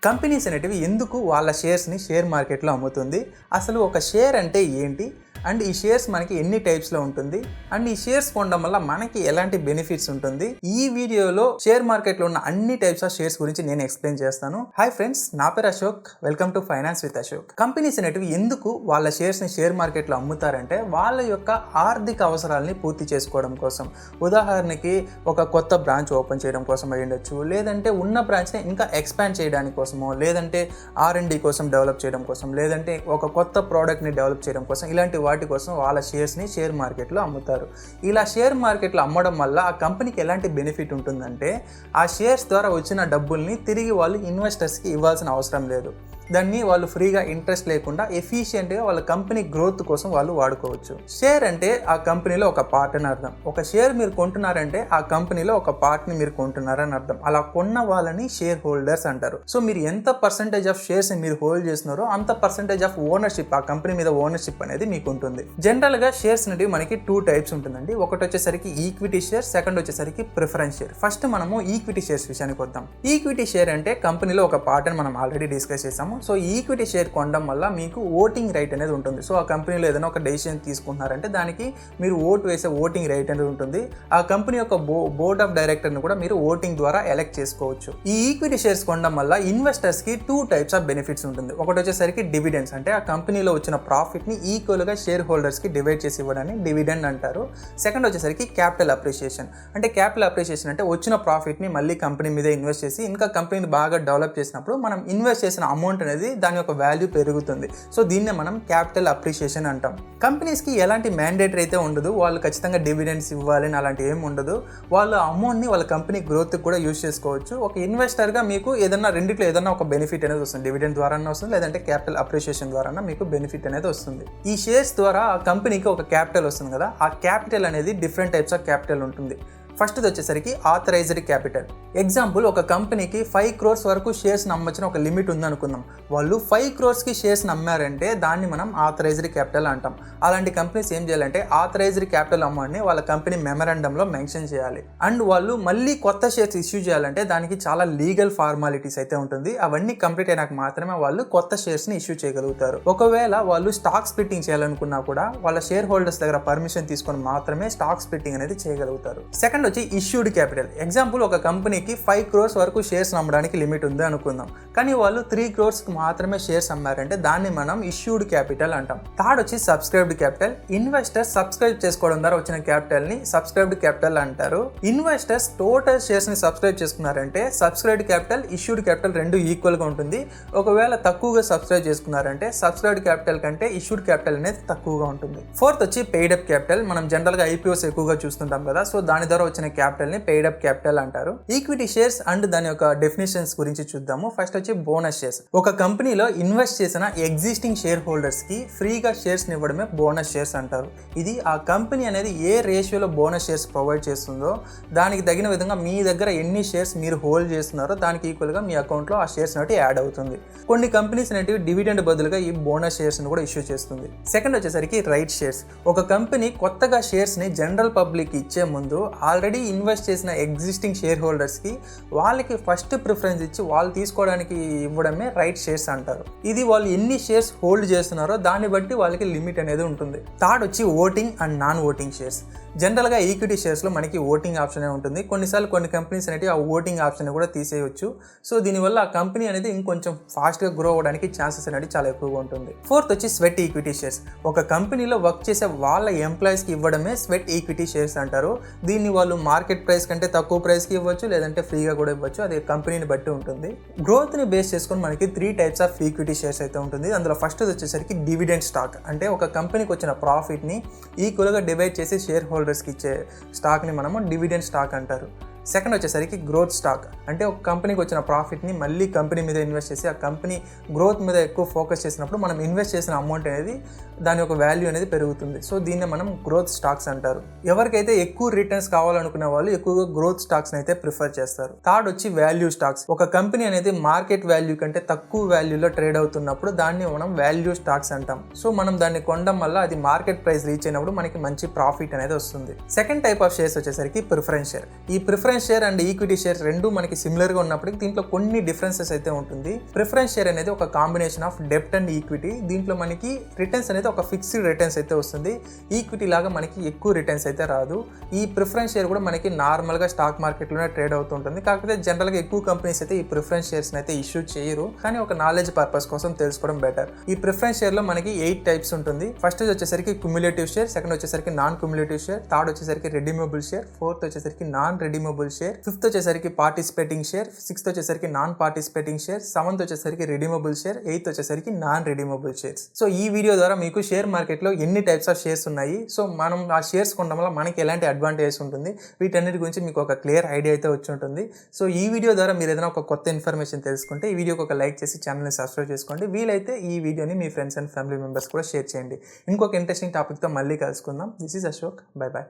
Companies అనేటివి ఎందుకు వాళ్ళ షేర్స్ని షేర్ మార్కెట్లో అమ్ముతుంది, అసలు ఒక షేర్ అంటే ఏంటి, అండ్ ఈ షేర్స్ మనకి ఎన్ని టైప్స్లో ఉంటుంది, అండ్ ఈ షేర్స్ కొనడం వల్ల మనకి ఎలాంటి బెనిఫిట్స్ ఉంటుంది. ఈ వీడియోలో షేర్ మార్కెట్లో ఉన్న అన్ని టైప్స్ ఆఫ్ షేర్స్ గురించి నేను ఎక్స్ప్లెయిన్ చేస్తాను. హాయ్ ఫ్రెండ్స్, నా పేరు Ashok. Welcome to finance with Ashok. Companies అనేటివి ఎందుకు వాళ్ళ షేర్స్ని షేర్ మార్కెట్లో అమ్ముతారంటే వాళ్ళ యొక్క ఆర్థిక అవసరాలని పూర్తి చేసుకోవడం కోసం. ఉదాహరణకి ఒక కొత్త బ్రాంచ్ ఓపెన్ చేయడం కోసం అయి ఉండొచ్చు, లేదంటే ఉన్న బ్రాంచ్ని ఇంకా ఎక్స్పాండ్ చేయడానికి కోసమో, లేదంటే R&D కోసం డెవలప్ చేయడం కోసం, లేదంటే ఒక కొత్త ప్రోడక్ట్ని డెవలప్ చేయడం కోసం, ఇలాంటి వాటి కోసం వాళ్ళ షేర్స్ని షేర్ మార్కెట్లో అమ్ముతారు. ఇలా షేర్ మార్కెట్లో అమ్మడం వల్ల ఆ కంపెనీకి ఎలాంటి బెనిఫిట్ ఉంటుందంటే ఆ షేర్స్ ద్వారా వచ్చిన డబ్బుల్ని తిరిగి వాళ్ళు ఇన్వెస్టర్స్కి ఇవ్వాల్సిన అవసరం లేదు. దాన్ని వాళ్ళు ఫ్రీగా ఇంట్రెస్ట్ లేకుండా ఎఫిషియెంట్గా వాళ్ళ కంపెనీ గ్రోత్ కోసం వాళ్ళు వాడుకోవచ్చు. షేర్ అంటే ఆ కంపెనీలో ఒక పార్ట్ అని అర్థం. ఒక షేర్ మీరు కొంటున్నారంటే ఆ కంపెనీలో ఒక పార్ట్ని మీరు కొంటున్నారని అర్థం. అలా కొన్న వాళ్ళని షేర్ హోల్డర్స్ అంటారు. సో మీరు ఎంత పర్సంటేజ్ ఆఫ్ షేర్స్ మీరు హోల్డ్ చేస్తున్నారో అంత పర్సంటేజ్ ఆఫ్ ఓనర్షిప్, ఆ కంపెనీ మీద ఓనర్షిప్ అనేది మీకు ఉంటుంది. జనరల్గా షేర్స్ అనేవి మనకి 2 టైప్స్ ఉంటుందండి. ఒకటి వచ్చేసరికి ఈక్విటీ షేర్, సెకండ్ వచ్చేసరికి ప్రిఫరెన్స్ షేర్. ఫస్ట్ మనము ఈక్విటీ షేర్స్ విషయానికి వద్దాం. ఈక్విటీ షేర్ అంటే కంపెనీలో ఒక పార్ట్ అని మనం ఆల్రెడీ డిస్కస్ చేసాము. సో ఈక్విటీ షేర్ కొనడం వల్ల మీకు ఓటింగ్ రైట్ అనేది ఉంటుంది. సో ఆ కంపెనీలో ఏదైనా ఒక డెసిషన్ తీసుకుంటున్నారంటే దానికి మీరు ఓటు వేసే ఓటింగ్ రైట్ అనేది ఉంటుంది. ఆ కంపెనీ యొక్క బోర్డ్ ఆఫ్ డైరెక్టర్ని కూడా మీరు ఓటింగ్ ద్వారా ఎలెక్ట్ చేసుకోవచ్చు. ఈ ఈక్విటీ షేర్స్ కొనడం వల్ల ఇన్వెస్టర్స్కి 2 టైప్స్ ఆఫ్ బెనిఫిట్స్ ఉంటుంది. ఒకటి వచ్చేసరికి డివిడెండ్స్, అంటే ఆ కంపెనీలో వచ్చిన ప్రాఫిట్ని ఈక్వల్గా షేర్ హోల్డర్స్కి డివైడ్ చేసి ఇవ్వడాన్ని డివిడెండ్ అంటారు. సెకండ్ వచ్చేసరికి క్యాపిటల్ అప్రిషియేషన్, అంటే క్యాపిటల్ అప్రిషియేషన్ అంటే వచ్చిన ప్రాఫిట్ని మళ్ళీ కంపెనీ మీద ఇన్వెస్ట్ చేసి ఇంకా కంపెనీని బాగా డెవలప్ చేసినప్పుడు మనం ఇన్వెస్ట్ చేసిన అమౌంట్ అనేది దాని యొక్క వాల్యూ పెరుగుతుంది. సో దీన్నే మనం క్యాపిటల్ అప్రిషియేషన్ అంటాం. కంపెనీస్కి ఎలాంటి మ్యాండేటరీ అయితే ఉండదు, వాళ్ళు ఖచ్చితంగా డివిడెండ్స్ ఇవ్వాలని అలాంటి ఏమి ఉండదు. వాళ్ళ అమౌంట్ని వాళ్ళ కంపెనీ గ్రోత్కి కూడా యూజ్ చేసుకోవచ్చు. ఒక ఇన్వెస్టర్గా మీకు ఏదన్నా రెండిట్లో ఏదన్నా ఒక బెనిఫిట్ అనేది వస్తుంది. డివిడెండ్ ద్వారా వస్తుంది, లేదంటే క్యాపిటల్ అప్రిషియేషన్ ద్వారా మీకు బెనిఫిట్ అనేది వస్తుంది. ఈ షేర్స్ ద్వారా ఆ కంపెనీకి ఒక క్యాపిటల్ వస్తుంది కదా, ఆ క్యాపిటల్ అనేది డిఫరెంట్ టైప్స్ ఆఫ్ క్యాపిటల్ ఉంటుంది. ఫస్ట్ వచ్చేసరికి ఆథరైజ్డ్ క్యాపిటల్. ఎగ్జాంపుల్, ఒక కంపెనీకి 5 crores వరకు షేర్స్ నమ్మొచ్చిన ఒక లిమిట్ ఉందనుకుందాం. వాళ్ళు 5 crores షేర్స్ నమ్మారంటే దాన్ని మనం ఆథరైజ్డ్ క్యాపిటల్ అంటాం. అలాంటి కంపెనీస్ ఏం చేయాలంటే ఆథరైజ్డ్ క్యాపిటల్ అమౌంట్ని వాళ్ళ కంపెనీ మెమరాండంలో మెన్షన్ చేయాలి. అండ్ వాళ్ళు మళ్ళీ కొత్త షేర్స్ ఇష్యూ చేయాలంటే దానికి చాలా లీగల్ ఫార్మాలిటీస్ అయితే ఉంటుంది. అవన్నీ కంప్లీట్ అయినాక మాత్రమే వాళ్ళు కొత్త షేర్స్ని ఇష్యూ చేయగలుగుతారు. ఒకవేళ వాళ్ళు స్టాక్ స్ప్లిట్టింగ్ చేయాలనుకున్నా కూడా వాళ్ళ షేర్ హోల్డర్స్ దగ్గర పర్మిషన్ తీసుకొని మాత్రమే స్టాక్ స్ప్లిట్టింగ్ అనేది చేయగలుగుతారు. సెకండ్ వచ్చి ఇష్యూడ్ క్యాపిటల్. ఎగ్జాంపుల్, ఒక కంపెనీకి 5 crores వరకు షేర్స్ అమ్మడానికి లిమిట్ ఉంది అనుకుందాం, కానీ వాళ్ళు 3 crores మాత్రమే షేర్స్ అమ్మారంటే దాన్ని మనం ఇష్యూడ్ క్యాపిటల్ అంటాం. థర్డ్ వచ్చి సబ్స్క్రైబ్డ్ క్యాపిటల్. ఇన్వెస్టర్స్ సబ్స్క్రైబ్ చేసుకోవడం ద్వారా వచ్చిన క్యాపిటల్ ని సబ్స్క్రైబ్డ్ క్యాపిటల్ అంటారు. ఇన్వెస్టర్స్ టోటల్ షేర్స్ ని సబ్స్క్రైబ్ చేసుకున్నారంటే సబ్స్క్రైబ్డ్ క్యాపిటల్, ఇష్యూడ్ క్యాపిటల్ రెండు ఈక్వల్ గా ఉంటుంది. ఒకవేళ తక్కువగా సబ్స్క్రైబ్ చేసుకున్నారంటే సబ్స్క్రైబ్డ్ క్యాపిటల్ కంటే ఇష్యూడ్ క్యాపిటల్ అనేది తక్కువగా ఉంటుంది. ఫోర్త్ వచ్చి పెయిడ్ అప్ క్యాపిటల్. మనం జనరల్ గా IPOs ఎక్కువగా చూస్తుంటాం కదా, సో దాని ద్వారా వచ్చిన క్యాపిటల్ ని పెయిడ్ అప్ క్యాపిటల్ అంటారు. ఈక్విటీ షేర్స్ అండ్ దాని యొక్క డెఫినేషన్స్ గురించి చూద్దాము. ఫస్ట్ వచ్చి బోనస్ షేర్స్. ఒక కంపెనీలో ఇన్వెస్ట్ చేసిన ఎగ్జిస్టింగ్ షేర్ హోల్డర్స్ కి ఫ్రీగా షేర్స్ ఇవ్వడమే బోనస్ షేర్స్ అంటారు. ఇది ఆ కంపెనీ అనేది ఏ రేషియోలో బోనస్ షేర్స్ ప్రొవైడ్ చేస్తుందో దానికి తగిన విధంగా మీ దగ్గర ఎన్ని షేర్స్ మీరు హోల్డ్ చేస్తున్నారో దానికి ఈక్వల్ గా మీ అకౌంట్ లో ఆ షేర్స్ అనేవి యాడ్ అవుతుంది. కొన్ని కంపెనీస్ అనేవి డివిడెండ్ బదులుగా ఈ బోనస్ షేర్స్ ని కూడా ఇష్యూ చేస్తుంది. సెకండ్ వచ్చేసరికి రైట్ షేర్స్. ఒక కంపెనీ కొత్తగా షేర్స్ ని జనరల్ పబ్లిక్ ఇచ్చే ముందు ఆల్రెడీ ఇన్వెస్ట్ చేసిన ఎగ్జిస్టింగ్ షేర్ హోల్డర్స్కి వాళ్ళకి ఫస్ట్ ప్రిఫరెన్స్ ఇచ్చి వాళ్ళు తీసుకోవడానికి ఇవ్వడమే రైట్ షేర్స్ అంటారు. ఇది వాళ్ళు ఎన్ని షేర్స్ హోల్డ్ చేస్తున్నారో దాన్ని బట్టి వాళ్ళకి లిమిట్ అనేది ఉంటుంది. థర్డ్ వచ్చి voting and non voting shares. జనరల్గా ఈక్విటీ షేర్స్లో మనకి ఓటింగ్ ఆప్షన్ ఉంటుంది. కొన్నిసార్లు కొన్ని కంపెనీస్ అనేవి ఆ ఓటింగ్ ఆప్షన్ కూడా తీసేయవచ్చు. సో దీనివల్ల ఆ కంపెనీ అనేది ఇంకొంచెం ఫాస్ట్గా గ్రో అవ్వడానికి ఛాన్సెస్ అనేది చాలా ఎక్కువగా ఉంటుంది. ఫోర్త్ వచ్చి స్వెట్ ఈక్విటీ షేర్స్. ఒక కంపెనీలో వర్క్ చేసే వాళ్ళ ఎంప్లాయీస్కి ఇవ్వడమే స్వెట్ ఈక్విటీ షేర్స్ అంటారు. దీన్ని వాళ్ళు మార్కెట్ ప్రైస్ కంటే తక్కువ ప్రైస్కి ఇవ్వచ్చు, లేదంటే ఫ్రీగా కూడా ఇవ్వచ్చు. అది కంపెనీని బట్టి ఉంటుంది. గ్రోత్ని బేస్ చేసుకొని మనకి 3 types ఆఫ్ ఈక్విటీ షేర్స్ అయితే ఉంటుంది. అందులో ఫస్ట్ వచ్చేసరికి డివిడెండ్ స్టాక్, అంటే ఒక కంపెనీకి వచ్చిన ప్రాఫిట్ని ఈక్వల్గా డివైడ్ చేసి షేర్ హోల్డర్స్కి ఇచ్చే స్టాక్ని మనము డివిడెండ్ స్టాక్ అంటారు. సెకండ్ వచ్చేసరికి గ్రోత్ స్టాక్, అంటే ఒక కంపెనీకి వచ్చిన ప్రాఫిట్ని మళ్ళీ కంపెనీ మీద ఇన్వెస్ట్ చేసి ఆ కంపెనీ గ్రోత్ మీద ఎక్కువ ఫోకస్ చేసినప్పుడు మనం ఇన్వెస్ట్ చేసిన అమౌంట్ అనేది దాని యొక్క వాల్యూ అనేది పెరుగుతుంది. సో దీన్ని మనం గ్రోత్ స్టాక్స్ అంటారు. ఎవరికైతే ఎక్కువ రిటర్న్స్ కావాలనుకునే వాళ్ళు ఎక్కువగా గ్రోత్ స్టాక్స్ అయితే ప్రిఫర్ చేస్తారు. థర్డ్ వచ్చి వాల్యూ స్టాక్స్. ఒక కంపెనీ అనేది మార్కెట్ వాల్యూ కంటే తక్కువ వాల్యూలో ట్రేడ్ అవుతున్నప్పుడు దాన్ని మనం వాల్యూ స్టాక్స్ అంటాం. సో మనం దాన్ని కొనడం వల్ల అది మార్కెట్ ప్రైస్ రీచ్ అయినప్పుడు మనకి మంచి ప్రాఫిట్ అనేది వస్తుంది. సెకండ్ టైప్ ఆఫ్ షేర్స్ వచ్చేసరికి ప్రిఫరెన్స్ షేర్. ఈ preference preference share and equity share రెండు మనకి సిమిలర్ గా ఉన్నప్పటికీ దీంట్లో కొన్ని డిఫరెన్సెస్ అయితే ఉంటుంది. ప్రిఫరెన్స్ షేర్ అనేది ఒక కాంబినేషన్ ఆఫ్ డెబ్ట్ అండ్ ఈక్విటీ. దీంట్లో మనకి రిటర్న్స్ అనేది ఒక ఫిక్స్డ్ రిటర్న్స్ అయితే వస్తుంది. ఈక్విటీ లాగా మనకి ఎక్కువ రిటర్న్స్ అయితే రాదు. ఈ ప్రిఫరెన్స్ షేర్ కూడా మనకి నార్మల్ గా స్టాక్ మార్కెట్ లోనే ట్రేడ్ అవుతుంటుంది. కాకపోతే జనరల్ గా ఎక్కువ కంపెనీస్ అయితే ఈ ప్రిఫరెన్స్ షేర్స్ అయితే ఇష్యూ చేయరు, కానీ ఒక నాలెడ్జ్ పర్పస్ కోసం తెలుసుకోవడం బెటర్. ఈ ప్రిఫరెన్స్ షేర్ లో మనకి 8 టైప్స్ ఉంటుంది. ఫస్ట్ వచ్చేసరికి క్యుములేటివ్ షేర్, సెకండ్ వచ్చేసరికి నాన్ క్యుములేటివ్ షేర్, థర్డ్ వచ్చేసరికి రెడీమబుల్ షేర్, ఫోర్త్ వచ్చేసరికి నాన్ రెడీమబుల్ షేర్, ఫిఫ్త్ వచ్చేసరికి పార్టిసిపేటింగ్ షేర్, సిక్స్త్ వచ్చేసరికి నాన్ పార్టిసిపేటింగ్ షేర్, సెవెంత్ వచ్చేసరికి రెడీమబుల్ షేర్, ఎయిత్ వచ్చేసరికి నాన్ రెడీమబుల్ షేర్స్. సో ఈ వీడియో ద్వారా మీకు షేర్ మార్కెట్ లో ఎన్ని టైప్స్ ఆఫ్ షేర్స్ ఉన్నాయి, సో మనం ఆ షేర్స్ కొనడం వల్ల మనకి ఎలాంటి అడ్వాంటేజెస్ ఉంటుంది, వీటన్నిటి గురించి మీకు ఒక క్లియర్ ఐడియా అయితే వచ్చి ఉంటుంది. సో ఈ వీడియో ద్వారా మీరు ఏదైనా ఒక కొత్త ఇన్ఫర్మేషన్ తెలుసుకుంటే ఈ వీడియోకి ఒక లైక్ చేసి ఛానల్ని సబ్స్క్రైబ్ చేసుకోండి. వీలైతే ఈ వీడియోని మీ ఫ్రెండ్స్ అండ్ ఫ్యామిలీ మెంబర్స్ కూడా షేర్ చేయండి. ఇంకొక ఇంట్రెస్టింగ్ టాపిక్తో మళ్ళీ కలుసుకుందాం. This is Ashok. Bye bye.